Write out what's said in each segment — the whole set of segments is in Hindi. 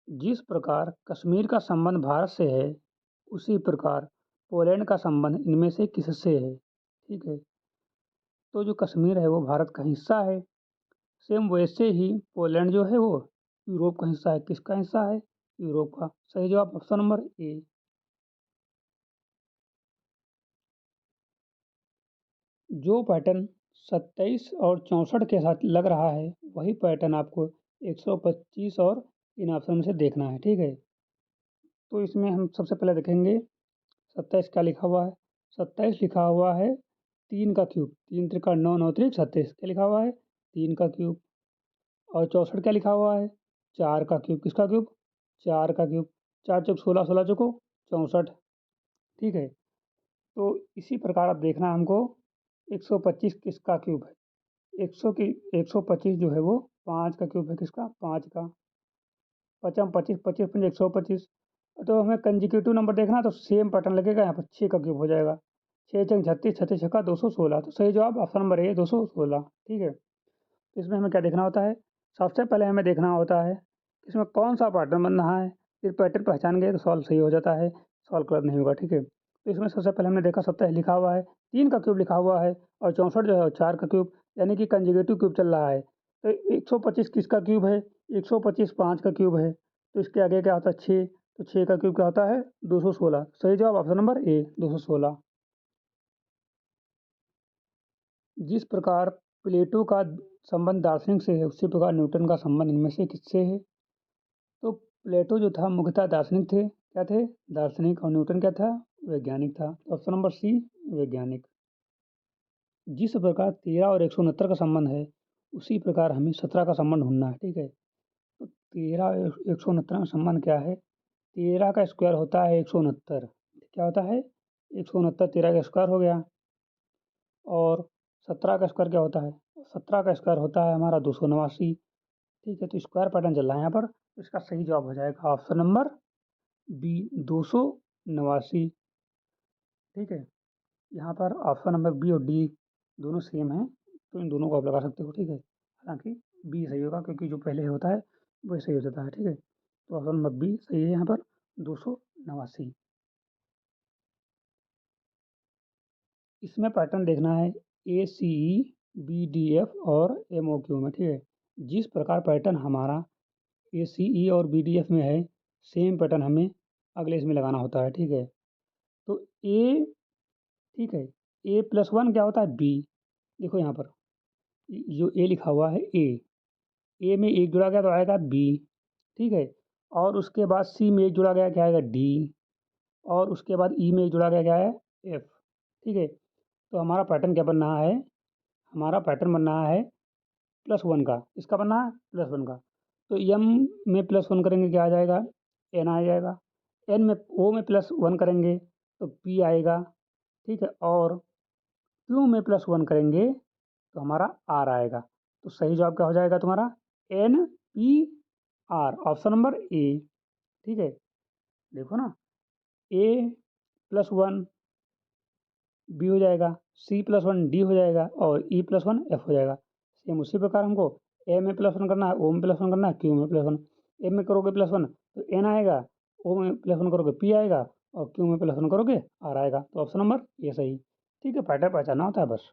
जिस प्रकार कश्मीर का संबंध भारत से है, उसी प्रकार पोलैंड का संबंध इनमें से किससे है? ठीक है, तो जो कश्मीर है वो भारत का हिस्सा है। सेम वैसे ही पोलैंड जो है वो यूरोप का हिस्सा है। किसका हिस्सा है? यूरोप का। सही जवाब ऑप्शन नंबर ए। जो पैटर्न 27 और 64 के साथ लग रहा है, वही पैटर्न आपको 125 और इन ऑप्शन में से देखना है, ठीक है? तो इसमें हम सबसे पहले देखेंगे 27 क्या लिखा हुआ है। 27 लिखा हुआ है 3 का क्यूब, 3 त्रिका 9, 9 त्रिक 27। क्या लिखा हुआ है? 3 का क्यूब। और 64 क्या लिखा हुआ है? 4 का क्यूब। किसका क्यूब? 4 का क्यूब। 4 चौक 16, 16 चौको 64। ठीक है, तो इसी प्रकार अब देखना है हमको 125 किसका क्यूब है। 100 की 125 जो है वो 5 का क्यूब है। किसका? 5 का। पचम 25, 25 पंजे 125। तो हमें कंजिक्यूटिव नंबर देखना है, तो सेम पैटर्न लगेगा यहाँ पर 6 का क्यूब हो जाएगा। 6 चंग 36, 36 छक्का 216। तो सही जवाब ऑप्शन नंबर ए 216। ठीक है, तो इसमें हमें क्या देखना होता है? सबसे पहले हमें देखना होता है कि इसमें कौन सा पैटर्न बन रहा है। फिर पैटर्न पहचान गए तो सॉल्व सही हो जाता है, सॉल्व गलत नहीं होगा। ठीक है, तो इसमें सबसे पहले हमने देखा 27 लिखा हुआ है, 3 का क्यूब लिखा हुआ है और 64 जो है 4 का क्यूब, यानी कि कंजुगेटिव क्यूब चल रहा है। तो 125 किसका क्यूब है? 125 5 का क्यूब है। तो इसके आगे क्या होता है? 6। तो 6 का क्यूब क्या होता है? 216। सही जवाब ऑप्शन नंबर ए 216। जिस प्रकार प्लेटो का संबंध दार्शनिक से है, उसी प्रकार न्यूटन का संबंध इनमें से किससे है? तो प्लेटो जो था मुख्यतः दार्शनिक थे। क्या थे? दार्शनिक। और न्यूटन क्या था? वैज्ञानिक था। तो ऑप्शन नंबर सी वैज्ञानिक। जिस प्रकार 13 और 169 का संबंध है, उसी प्रकार हमें 17 का संबंध ढूंढना है। ठीक है, तो 13 और 169 का संबंध क्या है? 13 का स्क्वायर होता है 169। क्या होता है? 169 13 का स्क्वायर हो गया। और 17 का स्क्वायर क्या होता है? 17 का स्क्वायर होता है हमारा 289। ठीक है, तो स्क्वायर पैटर्न चल रहा है यहाँ पर। तो इसका सही जवाब हो जाएगा ऑप्शन नंबर बी 289। ठीक है, यहाँ पर ऑप्शन नंबर बी और डी दोनों सेम हैं, तो इन दोनों को आप लगा सकते हो। ठीक है, हालांकि बी सही होगा क्योंकि जो पहले होता है वही सही हो जाता है। ठीक है, तो ऑप्शन नंबर बी सही है यहाँ पर 289। इसमें पैटर्न देखना है ए सी ई बी डी एफ और एम ओ क्यू में। ठीक है, जिस प्रकार पैटर्न हमारा ए सी ई और बी डी एफ में है, सेम पैटर्न हमें अगले इसमें लगाना होता है। ठीक है, तो ए, ठीक है, ए प्लस वन क्या होता है? बी। देखो यहाँ पर जो ए लिखा हुआ है ए में एक जुड़ा गया तो आएगा बी। ठीक है, और उसके बाद सी में एक जुड़ा गया क्या आएगा? डी। और उसके बाद ई में एक जुड़ा गया क्या है? एफ। ठीक है, तो हमारा पैटर्न क्या बन रहा है? हमारा पैटर्न बन रहा है प्लस वन का। इसका बनना है प्लस वन का। तो एम में प्लस वन करेंगे क्या आ जाएगा? एन आ जाएगा। एन में ओ में प्लस वन करेंगे तो पी आएगा। ठीक है, और क्यू में प्लस वन करेंगे तो हमारा आर आएगा। तो सही जवाब क्या हो जाएगा तुम्हारा? N P R, option number A. ठीक है, देखो ना, ए प्लस वन बी हो जाएगा, सी प्लस वन डी हो जाएगा और ई प्लस वन एफ हो जाएगा। सेम उसी प्रकार हमको ए में प्लस वन करना है, ओ में प्लस वन करना है, क्यू में प्लस वन। ए में करोगे प्लस वन तो एन आएगा, ओ में प्लस वन करोगे पी आएगा और क्यू में प्लस वन करोगे आर आएगा। तो ऑप्शन नंबर ये सही। ठीक है, पैटर्न पहचानना होता है बस।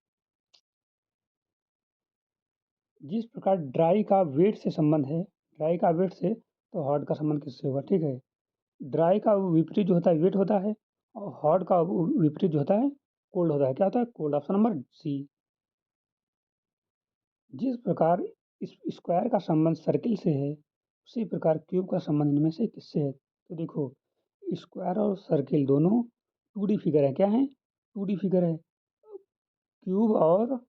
जिस प्रकार ड्राई का वेट से संबंध है, ड्राई का वेट से, तो हॉट का संबंध किससे होगा? ठीक है, ड्राई का विपरीत जो होता है वेट होता है और हॉट का विपरीत जो होता है कोल्ड होता है। क्या होता है? Cold, option number C. जिस प्रकार इस स्क्वायर का संबंध सर्किल से है, उसी प्रकार क्यूब का संबंध इनमें से किससे है? तो देखो, स्क्वायर और सर्किल दोनों 2D फिगर है। क्या है? 2D फिगर है। क्यूब और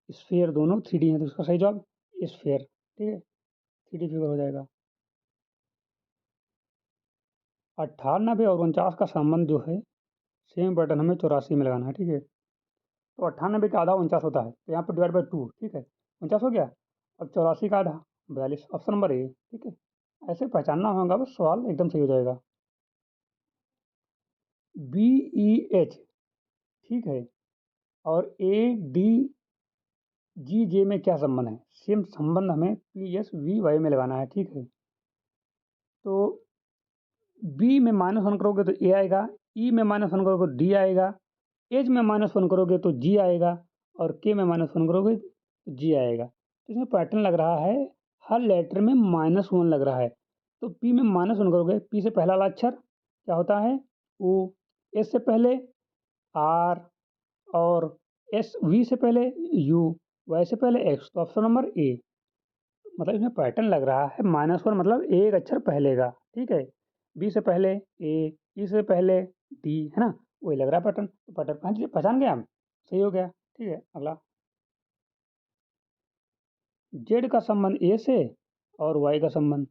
स्फेयर दोनों 3D है, तो इसका सही जवाब स्फेयर। ठीक है, 3D फिगर हो जाएगा। 98 और 49 का संबंध जो है, सेम पैटर्न हमें 84 में लगाना है। ठीक है, तो 98 का आधा 49 होता है, तो यहाँ पर डिवाइड बाई 2। ठीक है, 49 हो गया। अब 84 का आधा 42, ऑप्शन नंबर ए। ठीक है, ऐसे पहचानना होगा, बस सवाल एकदम सही हो जाएगा। बी ई एच, ठीक है, और ए डी जी जे में क्या संबंध है? सेम संबंध हमें पी एस वी वाई में लगाना है। ठीक है, तो बी में -1 करोगे तो ए आएगा, ई में -1 करोगे तो डी आएगा, एच में -1 करोगे तो जी आएगा और के में -1 करोगे तो जी आएगा। तो इसमें पैटर्न लग रहा है, हर लेटर में -1 लग रहा है। तो पी में -1 करोगे, पी से पहला वाला अक्षर क्या होता है? ओ, एस से पहले आर और एस वी से पहले यू, वाई से पहले एक्स। तो ऑप्शन नंबर ए, मतलब इसमें पैटर्न लग रहा है -1 मतलब एक अक्षर पहले का, ठीक है। बी से पहले ए, ई से पहले डी, है ना? वही लग रहा है पैटर्न। तो पैटर्न पहचान गए हम? सही हो गया, ठीक है। अगला, जेड का संबंध ए से और वाई का संबंध।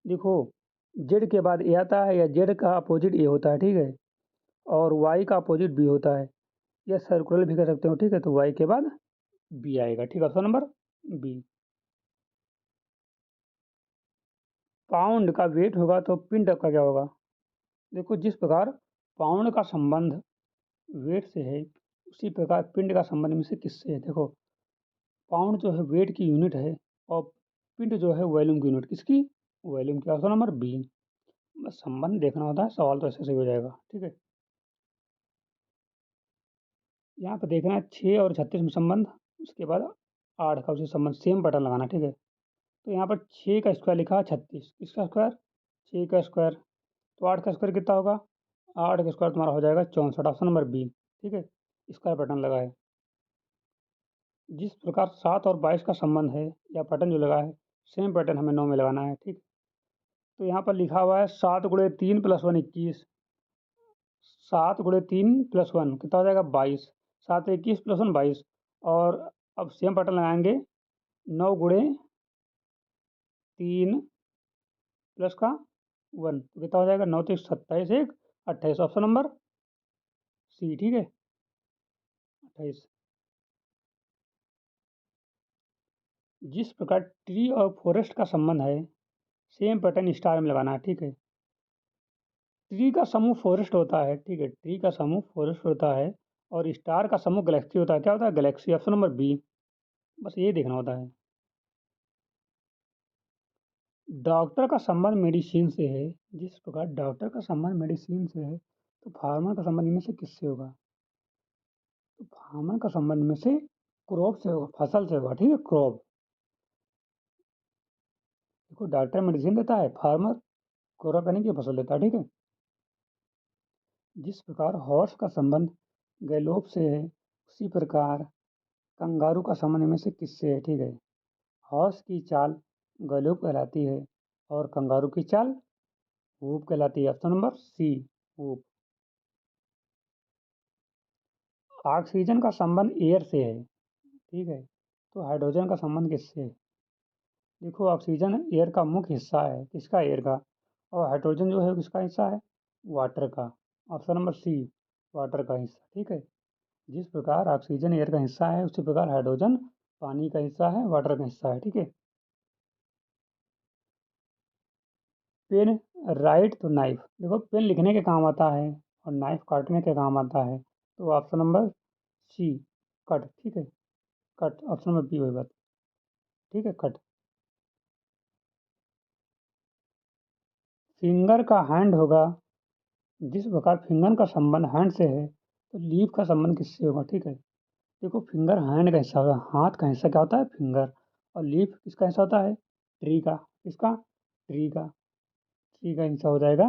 देखो, जेड के बाद ए आता है या जेड का अपोजिट ए होता है, ठीक है, और वाई का अपोजिट बी होता है, या सर्कुलर भी कर सकते हो, ठीक है। तो वाई के बाद बी आएगा, ठीक है। Option number B. पाउंड का वेट होगा तो पिंड का क्या होगा? देखो, जिस प्रकार पाउंड का संबंध वेट से है, उसी प्रकार पिंड का संबंध में से किससे है? देखो, पाउंड जो है वेट की यूनिट है और पिंड जो है वॉल्यूम की यूनिट। किसकी? वॉल्यूम की। Option number B. बस संबंध देखना होता है, सवाल तो ऐसे सही हो जाएगा, ठीक है। यहाँ पर देखना है 6 और 36 में संबंध, उसके बाद 8 का उसी संबंध, सेम पैटर्न लगाना, ठीक है। तो यहाँ पर 6 का स्क्वायर लिखा है 36, किसका स्क्वायर? 6 का स्क्वायर। तो 8 का स्क्वायर कितना होगा? 8 का स्क्वायर तुम्हारा हो जाएगा 64। ऑप्शन नंबर बी, ठीक है। स्क्वायर पैटर्न लगा है। जिस प्रकार 7 और 22 का संबंध है या पैटर्न जो लगा है, सेम पैटर्न हमें 9 में लगाना है, ठीक। तो यहाँ पर लिखा हुआ है 7 गुणे 3 + 1 21। 7 गुणे 3 + 1 कितना हो जाएगा? 22। 7 21 + 1 22। और अब सेम पैटर्न लगाएंगे, 9 गुणे 3 प्लस का 1 तो कितना हो जाएगा? 9 3 27 1 28। ऑप्शन नंबर सी, ठीक है, 28। जिस प्रकार ट्री और फॉरेस्ट का संबंध है, सेम पैटर्न स्टार में लगाना है, ठीक है। ट्री का समूह फॉरेस्ट होता है, ठीक है, ट्री का समूह फॉरेस्ट होता है और स्टार का समूह गैलेक्सी होता है। क्या होता है? गैलेक्सी। Option number B. बस ये देखना होता है। डॉक्टर का संबंध मेडिसिन से है, जिस प्रकार डॉक्टर का संबंध मेडिसिन से है, तो फार्मर का संबंध इनमें से किससे होगा? तो फार्मर का संबंध में से क्रॉप से होगा, फसल से होगा, ठीक है, क्रॉप। देखो, डॉक्टर मेडिसिन देता है, फार्मर क्रॉप यानी कि फसल देता है, ठीक है। जिस प्रकार हॉर्स का संबंध गैलोप से है, उसी प्रकार कंगारू का संबंध इनमें से किससे है? ठीक है। हॉर्स की चाल गैलोप कहलाती है और कंगारू की चाल वूप कहलाती है। ऑप्शन नंबर सी, वूप। ऑक्सीजन का संबंध एयर से है, ठीक है, तो हाइड्रोजन का संबंध किससे है? देखो, ऑक्सीजन एयर का मुख्य हिस्सा है, किसका? एयर का। और हाइड्रोजन जो है किसका हिस्सा है? वाटर का। ऑप्शन नंबर सी, वाटर का हिस्सा, ठीक है। जिस प्रकार ऑक्सीजन एयर का हिस्सा है, उसी प्रकार हाइड्रोजन पानी का हिस्सा है, वाटर का हिस्सा है, ठीक है। पेन, राइट तो नाइफ। देखो, पेन लिखने के काम आता है और नाइफ काटने के काम आता है। तो ऑप्शन नंबर सी, कट, ठीक है, कट। ऑप्शन नंबर बी वही बात, ठीक है, कट। फिंगर का हैंड होगा, जिस प्रकार फिंगर का संबंध हैंड से है, तो लीफ का संबंध किससे होगा? ठीक है। देखो, फिंगर हैंड का हिस्सा होगा, हाथ का हिस्सा क्या होता है? फिंगर। और लीफ किसका हिस्सा होता है? ट्री का। किसका? ट्री का। ट्री का हिस्सा हो जाएगा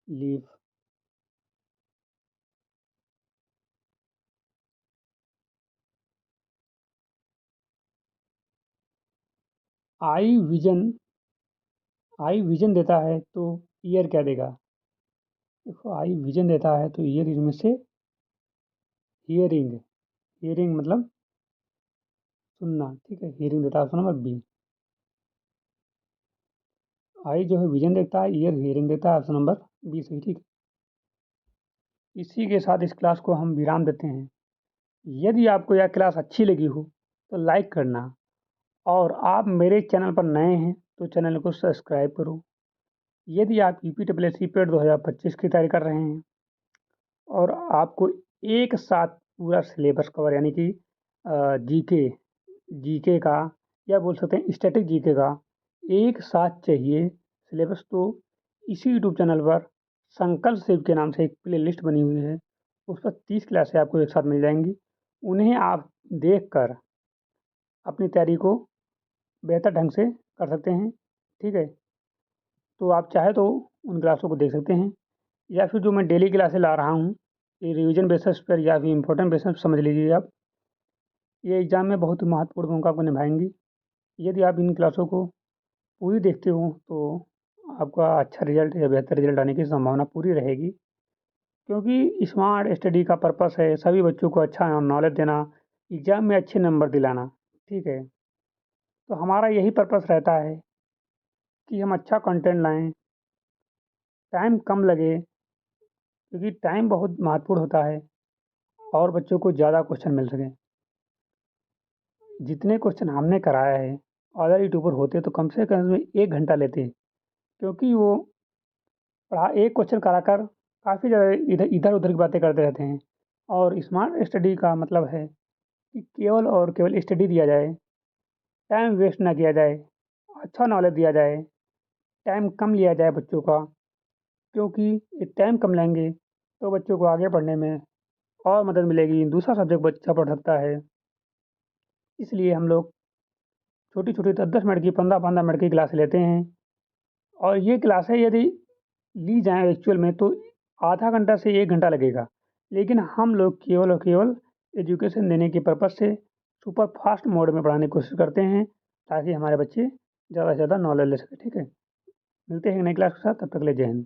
leaf. Eye vision, eye vision देता है तो ईयर क्या देगा? देखो, आई विजन देता है तो ईयर इनमें से हियरिंग। हियरिंग मतलब सुनना, ठीक है, हियरिंग देता है। Option number B. आई जो है विजन देता है, ईयर हियरिंग देता है। ऑप्शन नंबर बी सही, ठीक है। इसी के साथ इस क्लास को हम विराम देते हैं। यदि आपको यह क्लास अच्छी लगी हो तो लाइक करना, और आप मेरे चैनल पर नए हैं तो चैनल को सब्सक्राइब करो। यदि आप यूपीडब्ल्यूएससी पेड 2025 की तैयारी कर रहे हैं और आपको एक साथ पूरा सिलेबस कवर यानी कि जीके, जीके का, या बोल सकते हैं स्टैटिक जीके का एक साथ चाहिए सिलेबस, तो इसी यूट्यूब चैनल पर संकल्प शिव के नाम से एक प्लेलिस्ट बनी हुई है, उस पर 30 क्लासें आपको एक साथ मिल जाएँगी। उन्हें आप देखकर अपनी तैयारी को बेहतर ढंग से कर सकते हैं, ठीक है? तो आप चाहे तो उन क्लासों को देख सकते हैं या फिर जो मैं डेली क्लासें ला रहा हूँ, ये रिवीजन बेसिस पर या फिर इम्पोर्टेंट बेसिस पर समझ लीजिए आप। ये एग्ज़ाम में बहुत ही महत्वपूर्ण भूमिका आपको निभाएँगी। यदि आप इन क्लासों को पूरी देखते हो तो आपका अच्छा रिज़ल्ट या बेहतर रिज़ल्ट आने की संभावना पूरी रहेगी। क्योंकि स्मार्ट स्टडी का पर्पस है सभी बच्चों को अच्छा नॉलेज देना, एग्ज़ाम में अच्छे नंबर दिलाना, ठीक है? तो हमारा यही पर्पस रहता है कि हम अच्छा कंटेंट लाएँ, टाइम कम लगे क्योंकि टाइम बहुत महत्वपूर्ण होता है और बच्चों को ज़्यादा क्वेश्चन मिल सकें। जितने क्वेश्चन हमने कराया है, अदर यूट्यूबर होते तो कम से कम 1 घंटा लेते, क्योंकि वो एक क्वेश्चन कराकर काफ़ी ज़्यादा इधर-उधर की बातें करते रहते हैं और स्मार्ट स्टडी का मतलब है कि केवल और केवल स्टडी दिया जाए, टाइम वेस्ट ना किया जाए, अच्छा नॉलेज दिया जाए, टाइम कम लिया जाए बच्चों का, क्योंकि ये टाइम कम लेंगे तो बच्चों को आगे पढ़ने में और मदद मिलेगी, दूसरा सब्जेक्ट बच्चा पढ़ सकता है। इसलिए हम लोग छोटी-छोटी 10-10 मिनट की, 15-15 मिनट की क्लास लेते हैं और ये क्लासें यदि ली जाएँ एक्चुअल में तो आधा घंटा से 1 घंटा लगेगा। लेकिन हम लोग केवल और केवल एजुकेशन देने के पर्पज़ से सुपर फ़ास्ट मोड में पढ़ाने की कोशिश करते हैं, ताकि हमारे बच्चे ज़्यादा से ज़्यादा नॉलेज ले सकें, ठीक है? मिलते हैं एक नई क्लास के साथ, तब तक के लिए जय हिंद।